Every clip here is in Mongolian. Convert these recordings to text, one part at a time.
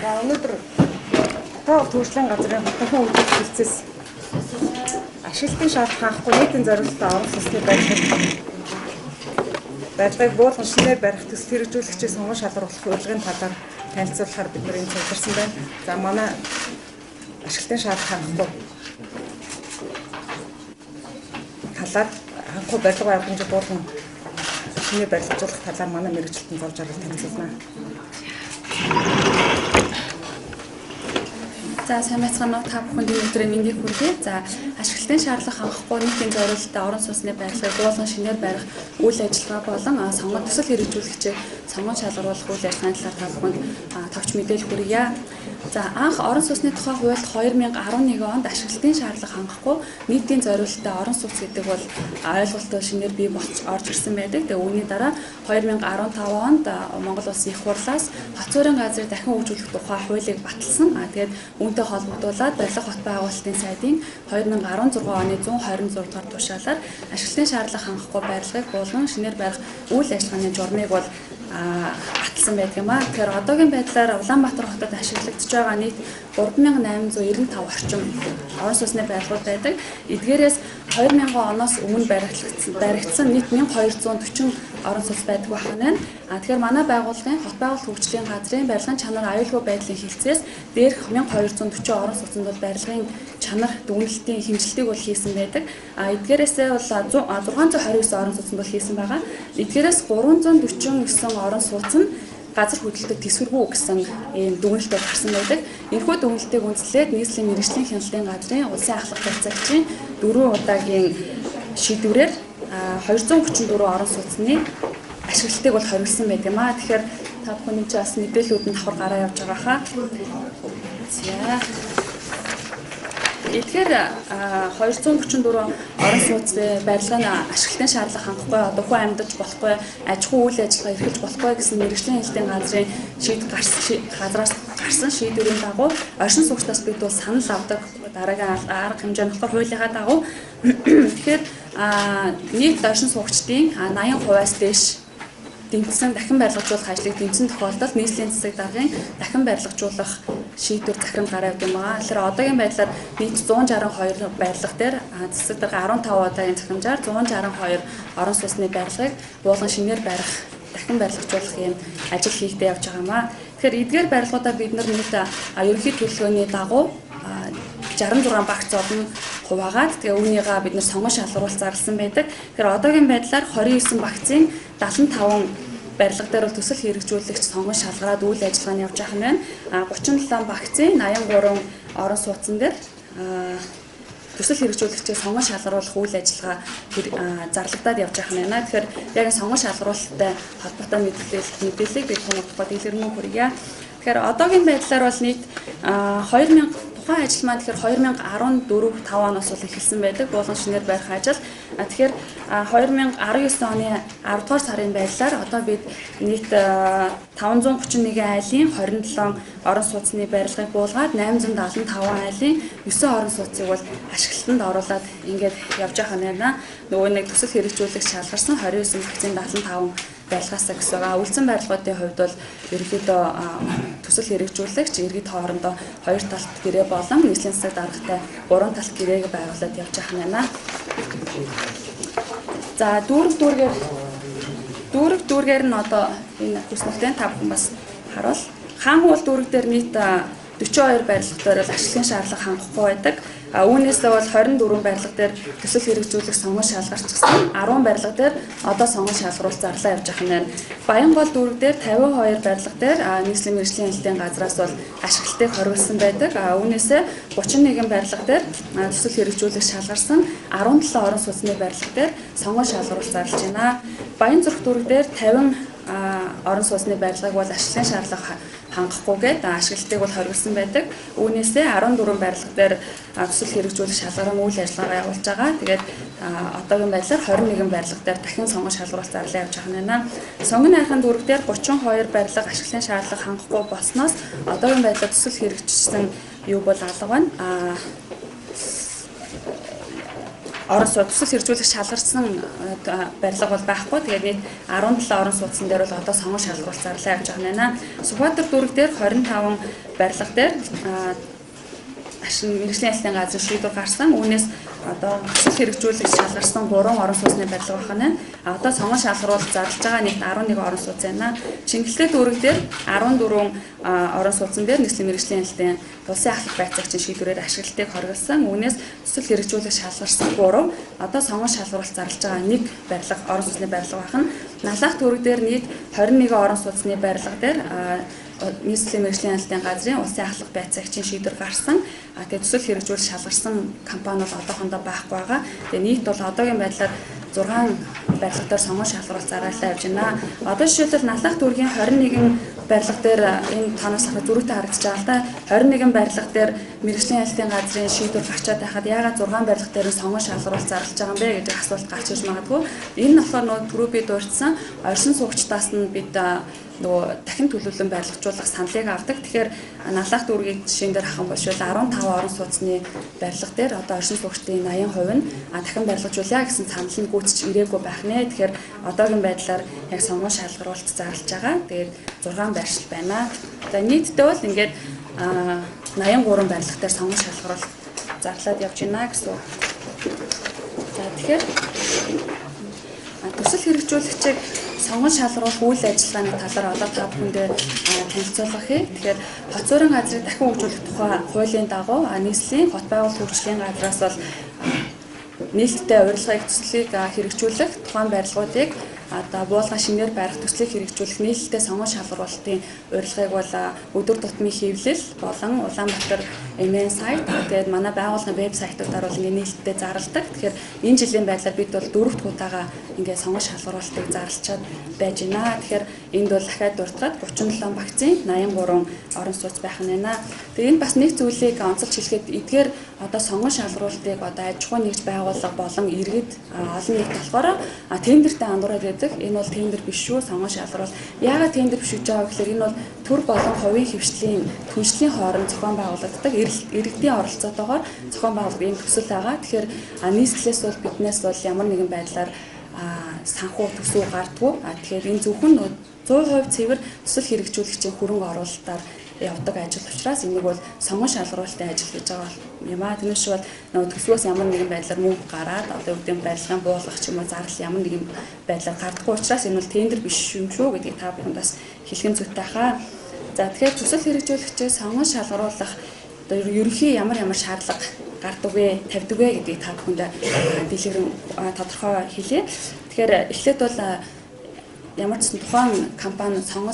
За өнөөдөр хот төрлийн газрын хотын үйлдвэр хэлцээс ашиглалтын шаардлага авахгүй нийтийн зорилттой орон сууцны барилгыг буулган шинээр барих төсөл хэрэгжүүлэгчийн сонгон шалгаруулах урилгын талаар танилцуулахаар бид нарыг цугларсан байна. За манай ашиглалтын шаардлага авахгүй талаар хангалттай барилга байгууламжийг буулган шинээр барилгажуулах талаар манай мэргэжилтэн зовж арга танилцуулна. За сайн байцгаана уу та бүхэнд өнөөдрийн мэндийг хүргэе. За ашиглалтын шаардлага хангахгүй нийтийн зорилттой орон сууцны байрлалыг буулган шинээр барих үйл ажиллагаа болон сонгон төсөл хэрэгжүүлэгчийг сонгон шалгаруулах үйл ажиллагааны талаар та бүхэнд товч мэдээлэл хүргье. За анх орон сууцны тухай хуульд 2011 онд ашиглалтын шаардлага хангахгүй нийтийн зорилттой орон сууц гэдэг бол ойлголтоо шинээр бий болж орж ирсэн байдаг. Тэгээ үүний дараа 2015 онд Монгол Улсын их хурлаас хот суурин газрыг дахин хөгжүүлэх тухай хуулийг баталсан. Тэгээд үүнтэй холбогдуулаад барилга хот байгуулалтын сайдын 2016 оны 126 дугаар тушаалаар ашиглалтын шаардлага хангахгүй барилгыг буулган шинээр барих үйл ажиллагааны журмыг бол баталсан байдаг юм аа. Тэгэхээр одоогийн байдлаар Улаанбаатар хотод ашиглагдж байгаа нийт 3895 орчим орон сууцны барилгууд байдаг. Эдгээрээс 2000 оноос өмнө баригдсан нийт 1240 орон сууц байдаг байна. Тэгэхээр манай байгууллагын хот байгуулалт хөгжлийн газрын барилгын чанар аюулгүй байдлын хэлтсээс дээрх 1240 орон сууцнд бол барилгын чанар дүгнэлтийн хэмжилтийг бол хийсэн байдаг. Эдгээрээсээ бол 629 орон сууцнд бол хийсэн байгаа. Эдгээрээс 349 орон сууц нь газар хөдлөлтөд төсвөргүй гэсэн ийм дүгнэлтээр гарсан байдаг. Энэхүү дүгнэлтийг үндэслээд нийслэлийн мэргэжлийн хяналтын газрын улсын ахлах барьцаагчийн 4 удаагийн шийдвэрээр 234 орон сууцны ашиглалтыг бол хориглосон байдаг юм аа. Тэгэхээр та бүхэн ч бас мэдээллүүд нь давхар гараа явж байгаа хаа. За эдгээр 244 орон сууцны барилгын ашиглалтын шаардлага хангахгүй одоо хүн амьдарч болохгүй аж ахуй үйл ажиллагаа эрхэлж болохгүй гэсэн мэргэжлийн хяналтын газрын газраас гарсан шийдвэрийн дагуу оршин суугчдаас бид бол санал авдаг дараагийн арга хэмжээ нөхөр хуулийнхаа дагуу тэгэхээр нийт оршин суугчдын 80%-аас дээш дэмжсэн дахин барилгажуулах ажлыг дэмжсэн тохиолдолд нийслэлийн засаг даргын дахин барилгажуулах шийдвэр захирам гараа явдаг юм аа. Тэгэхээр одоогийн байдлаар нийт 162 барилга дээр засаг дарга 15 удаагийн захирамжаар 162 орон сууцны барилгыг буулган шинээр барих дахин барилгажуулах юм ажил хийгдэж явж байгаа юм аа. Тэгэхээр эдгээр барилгуудаа бид нар нийт ерөнхий төлөвлөгөөний дагуу 66 багц олон хуваагаад тэгээ үүнийгээ бид нар сонгон шалгаруулалт зарласан байдаг. Тэгэхээр одоогийн байдлаар 29 багцын 75 барилга дээр бол төсөл хэрэгжүүлэгч сонгон шалгараад үйл ажиллагаа нь явж байгаа юм байна. 37 багцын 83 орон сууцн дээр төсөл хэрэгжүүлэгчийн сонгон шалгаруулах үйл ажиллагаа зарлагдаад явж байгаа юм байна. Тэгэхээр яг сонгон шалгаруулалттай холбоотой мэдээллийг бид хүмүүст дэлгэрэнгүй хүргье. Тэгэхээр одоогийн байдлаар бол нийт 2000 тухайн ажил маань тэгэхээр 2014-5 оноос бол эхэлсэн байдаг буулган шинээр барих ажил. Тэгэхээр 2019 оны 10 дугаар сарын байдлаар одоо бид нийт 531 айлын 27 орон сууцны барилгыг буулгаад 875 айлын 9 орон сууцыг бол ашиглалтанд оруулаад ингээд явж байгаа юм байна. Нөгөө нэг төсөл хэрэгжүүлэгч шалгарсан 29 багцын 75 барилгаасаа гэсэн байгаа. Үлдсэн барилгуудын хувьд бол ерөнхийдөө төсөл хэрэгжүүлэгч иргэд хоорондоо хоёр талт гэрээ болон нийслэлийн засаг даргатай гурван талт гэрээг байгуулад явж байгаа юм байна. За дүүргээр нь одоо энэ хүснэлтэн та бүхэн бас харуул. Хаан хуул дүүрэг дээр нийт 42 барилга дээр л ашиглалтын шаардлага хангахгүй байдаг. Үүнээсээ бол 24 барилга дээр төсөл хэрэгжүүлэх сонгон шалгарчихсан. 10 барилга дээр одоо сонгон шалгаруулалт зарлаа явж байгаа юм байна. Баянгол дүүрэг дээр 52 барилга дээр нийслэлийн мэргэжлийн хяналтын газраас бол ашиглалтыг хориглосон байдаг. Үүнээсээ 31 барилга дээр төсөл хэрэгжүүлэх шалгарсан. 17 орон сууцны барилга дээр сонгон шалгаруулалт зарлаж байна. Баянзүрх дүүрэг дээр 50 орон сууцны барилгыг бол ашиглалтын шаардлага хангахгүйгээд ашиглалтыг бол хориглосон байдаг. Үүнээсээ 14 барилга дээр төсөл хэрэгжүүлэх шалгаран үйл ажиллагаа явуулж байгаа. Тэгээд одоогийн байдлаар 21 барилга дээр дахин сонгон шалгаруулалт зарлаа явж байгаа юм байна. Сонгон найрхан дүүрэг дээр 32 барилга ашиглалтын шаардлага хангахгүй болсноос одоогийн байдлаар төсөл хэрэгжүүлсэн юу бол алга байна. орон сууц төсөл хэрэгжүүлэх шалгарсан барилга бол байхгүй. Тэгээд нийт 17 орон сууцсан дээр бол одоо сонгон шалгаруулалт зарлаа явж байгаа байна. Сүхбаатар дүүрэг дээр 25 барилга дээр мэргэжлийн ажлын газрын шийдвэр гарсан. Үүнээс одоо төсөл хэрэгжүүлэх шалгарсан 3 орон сууцны барилга байна. Одоо сонгон шалгаруулалт зарлаж байгаа нийт 11 орон сууц байна. Чингэлтэй дүүрэг дээр 14 орон сууцсан дээр нийслэлийн мэргэжлийн ажлын улсын ахлах байцаагчийн шийдвэрээр ашиглалтыг хориглосон. Үүнээс төсөл хэрэгжүүлэх шалгарсан 3 одоо сонгон шалгаруулалт зарлаж байгаа 1 барилга орон сууцны барилга байна. Налах дүүрэг дээр нийт 21 орон сууцны барилга дээр нийслэлийн мэргэжлийн ажлын газрын улсын ахлах байцаагчийн шийдвэр гарсан. Тэгээд төсөл хэрэгжүүлэх шалгарсан компани бол одоохондоо байхгүй байгаа. Тэгээд нийт бол одоогийн байдлаар 6 барилга дээр сонгон шалгаруулалт зарлаа явж байна. Одоо жишээлбэл Налах дүүргийн 21 барилга дээр энэ тоноос харахад зөрүүтэй харагдаж байгаа л да. 21 барилга дээр мэргэжлийн ажлын газрын шийдвэр гарчаад байхад яагаад 6 барилга дээр сонгон шалгаруулалт зарлаж байгаа юм бэ гэдэг асуулт гарч ирж магадгүй. Энэ нь болохоор нөгөө түрүү би дурдсан оршин суугчдаас нь бид нөгөө дахин төлөвлөлөн барилгажуулах саналыг авдаг. Тэгэхээр Налах дүүргийн жишээн дээр ахын болшвол 15 орон сууцны барилга дээр одоо оршин суугчдын 80% нь дахин барилгажуулъя гэсэн санал нь гүйцэж ирээгүй байх нэ. Тэгэхээр одоогийн байдлаар яг сонгон шалгаруулалт зарлаж байгаа. Тэгээд 6 байршил байна. За нийтдээ бол ингээд 83 барилга дээр сонгон шалгаруулалт зарлаад явж байна гэсэн. За тэгэхээр төсөл хэрэгжүүлэгчийг сонгон шалгаруулах үйл ажиллагааны талаар одоо та бүхэндээ танилцуулгах. Тэгэхээр хот суурин газрыг дахин хөгжүүлэх тухай хуулийн дагуу нийслэлийн хот байгуулалт хөгжлийн газраас бол нээлттэй урилгыг төслийг хэрэгжүүлэх тухайн барилгуудыг одоо буулган шинээр барих төслийг хэрэгжүүлэх нээлттэй сонгон шалгаруулалтын урилгыг бол өдөр тутмын хэвлэл болон Улаанбаатар MN сайт тэгээд манай байгууллагын веб сайтуудаар бол ингээ нээлттэй зарладаг. Тэгэхээр энэ жилийн байдлаар бид бол 4 дахь удаага ингээ сонгон шалгаруулалтыг зарлчаад байж байна. Тэгэхээр энд бол дахиад дуртахад 37 вакцин 83 орон сууц байх нь байна. Тэгээд энэ бас нэг зүйлийг онцолж хэлэхэд эдгээр одоо сонгон шалгаруулалтыг одоо аж ахуй нэгж байгууллага болон иргэд олон нийт болохоор тендертэй андуураад байдаг. Энэ бол тендер биш шүү, сонгон шалгаруул. Яагаад тендер биш гэж байгаа гэхээр энэ бол төр болон хувийн хвшлийн түншлэлийн хооронд зохион байгуулагддаг иргэдийн оролцоотойгоор зохион байгуулагдсан энэ төсөл байгаа. Тэгэхээр нийслэлээс бол биднээс бол ямар нэгэн байдлаар санхүү төсөв гардггүй. Тэгэхээр энэ зөвхөн 100% цэвэр төсөл хэрэгжүүлэгчийн хөрөнгө оруулалтаар явдаг ажил учраас энийг бол сонгон шалгаруулалтын ажил гэж байгаа юм аа. Тэрнээс бол нөгөө төсвөөс ямар нэгэн байдлаар мөнгө гараад одоо үүдэн барилгын буулгах ч юм уу зарлал ямар нэгэн байдлаар гардаггүй учраас энэ бол тендер биш юм шүү гэдгийг та бүхэнд бас хэлхэн зүйтэй хаа. За тэгэхээр төсөл хэрэгжүүлэгчээс сонгон шалгаруулах одоо ерөнхий ямар шаардлага гардаг вэ, тавьдаг вэ гэдгийг та бүхэнд дэлгэрэн тодорхой хэлье. Тэгэхээр эхлээд бол ямар ч тухайн компани сонгон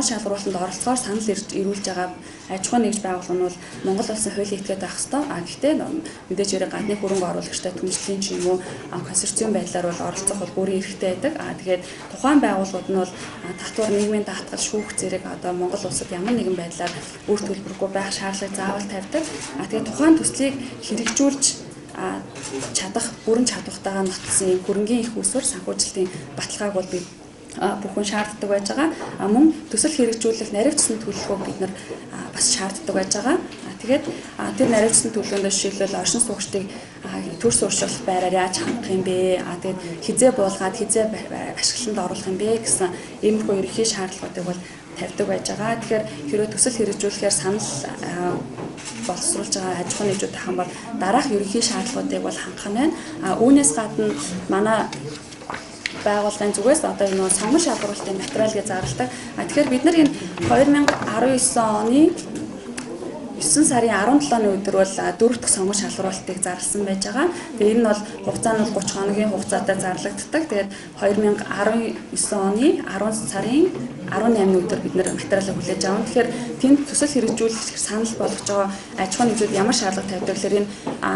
шалгаруулалтанд оролцохоор санал ирүүлж байгаа аж ахуй нэгж байгууллага нь бол Монгол улсын хуулийн этгээд байх ёстой. Гэхдээ мэдээж хэрэг гадны хөрөнгө оруулагчтай түншлэлийн ч юм уу консорциум байдлаар бол оролцох бол бүрэн эрхтэй байдаг. Тэгээд тухайн байгууллагууд нь бол татвар нийгмийн даатгал шүүх зэрэг одоо Монгол улсад ямар нэгэн байдлаар үр төлбөргүй байх шаардлагыг заавал тавьдаг. Тэгээд тухайн төслийг хэрэгжүүлж чадах бүрэн чадвартайгаа нотолсон хөрөнгийн их усвар санхүүжилтийн баталгааг бол бид бүхэн шаарддаг байж байгаа. Мөн төсөл хэрэгжүүлэх наривчсан төлөвлөгөөг бид нар бас шаарддаг байж байгаа. Тэгээд тэр наривчсан төлөвлөгөөнд жишээлбэл оршин суугчдыг төр сууршуулах байраар яаж хангах юм бэ? Тэгээд хизээ буулгаад хизээ ашиглалтанд оруулах юм бэ гэсэн иймэрхүү ерөнхий шаардлагуудыг бол тавьдаг байж байгаа. Тэгэхээр хэрвээ төсөл хэрэгжүүлэхээр санал боловсруулж байгаа аж ахуй нэгжүүд хаан бол дараах ерөнхий шаардлагуудыг бол хангах нь байна. Үүнээс гадна манай байгууллагын зүгээс одоо энэ сонгон шалгаруулалтын материал гэж зарладаг. Тэгэхээр бид нар энэ 2019 оны 9 сарын 17-ны өдөр бол 4 дахь сонгон шалгаруулалтыг зарласан байж байгаа. Тэгээ энэ нь бол хугацаа нь 30 хоногийн хугацаатай зарлагддаг. Тэгээд 2019 оны 10 сарын 18-ны өдөр бид нэр материалыг хүлээж авсан. Тэгэхээр тэнд төсөл хэрэгжүүлэх санал болгож байгаа аж ахуй нэгжүүд ямар шаардлага тавьдаг гэхээр энэ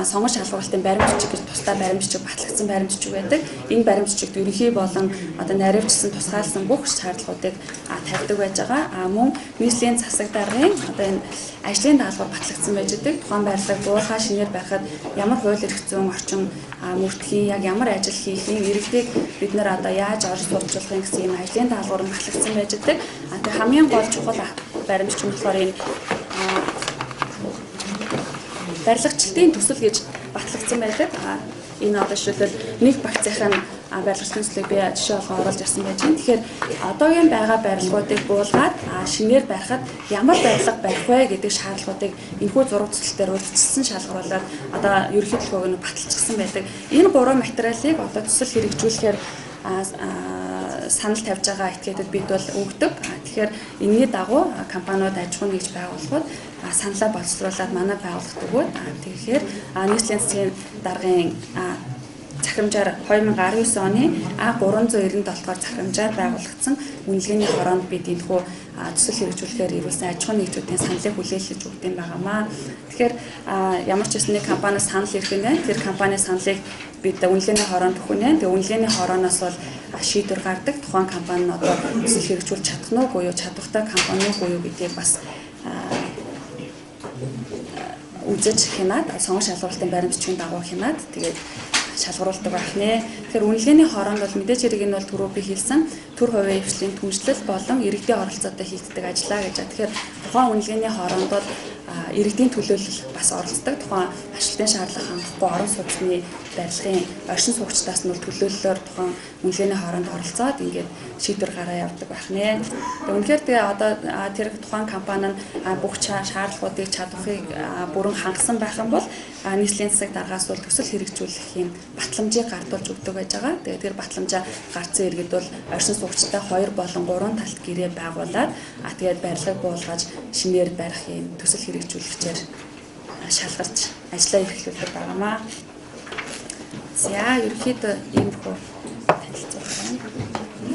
сонгон шалгаруулалтын баримтчиг гэж тусдаа баримтчиг батлагдсан баримтчиг байдаг. Энэ баримтчигт ерөнхий болон одоо наривчсан тусгаалсан бүх шаардлагуудыг тавьдаг байж байгаа. Мөн нийслэлийн засаг даргын одоо энэ ажлын даалгавар батлагдсан байж байгаа. Тухайн байрлалыг буулгаа шинээр байхад ямар хууль эрх зүйн орчин мөрдхийн яг ямар ажил хийх юм иргэдийг бид нэр одоо яаж орж суулжуулах юм гэсэн юм ажлын даалгавар батлагдсан байж байгаа. Тэгээ хамгийн гол чухал баримтч нь болохоор энэ барилгачдын төсөл гэж батлагдсан байдаг. Энэ одоо жишээлбэл нэг багцынхаа барилгын төслийг би жишээ олгон оруулж ирсэн байж байна. Тэгэхээр одоогийн байгаа барилгуудыг буулгаад шинээр барихад ямар барилга барих вэ гэдэг шаардлагуудыг энэхүү зураг төсөл дээр үйлчилсэн шалгаруулаад одоо ерөнхийдөө нэг баталчихсан байдаг. Энэ гурван материалыг одоо төсөл хэрэгжүүлэхээр санал тавьж байгаа этгээдэд бид бол өгдөг. Тэгэхээр энэний дагуу компаниуд аж ахуйн нэгж байгууллагууд саналаа боловсруулад манай байгууллагт өгөөд тэгэхээр нийслэлийн засгийн даргын захирамжаар 2019 оны А397 дахь захирамжаар байгуулагдсан үнэлгээний хороонд бид энэхүү төсөл хэрэгжүүлэхээр ирүүлсэн аж ахуйн нэгжүүдийн саналыг хүлээлгэж өгд юм байнамаа. Тэгэхээр ямар ч хэсэг нэг компаниас санал ирэх юм байна. Тэр компани саналыг бид үнэлгээний хороонд өгөх нь. Тэгээ үнэлгээний хорооноос бол шийдвэр гардаг. Тухайн компани нь одоо төсөл хэрэгжүүлж чадах нь уу, буюу чадвартай компани уу гэдгийг бас үзэж хянаад сонгон шалгуулалтын баримтчгийн дагуу хянаад тэгээд шалгаруулдаг байх нэ. Тэгэхээр үнэлгээний хороонд бол мэдээж хэрэг нь бол түрүү би хэлсэн төр хувийн хвшлийн түншлэл болон иргэдийн оролцоотой хийгддэг ажиллаа гэж. Тэгэхээр тухайн үнэлгээний хороонд бол иргэдийн төлөөлөл бас оролцдог. Тухайн ажилтны шаардлага хангахгүй орон сууцны барилгын оршин суугчдаас нь төлөөллөөр тухайн үнэлгээний хороонд оролцоод ингээд шийдвэр гараа явдаг байх нэ. Үнэхээр тэгээ одоо тэр тухайн компани нь бүх шаардлагуудыг чадварыг бүрэн хангасан байх юм бол нийслэлийн засаг даргаас бол төсөл хэрэгжүүлэх юм батламжийг гардуулж өгдөг байж байгаа. Тэгээд тэр батламжаа гарцсан иргэд бол оршин суугчтай 2 болон 3 талт гэрээ байгуулад тэгээд барилгыг буулгаж шинээр барих юм төсөл хэрэгжүүлэгчээр шалгарч ажиллаа эрхлүүлдэг байнамаа. За ерөнхийдөө ийм хөө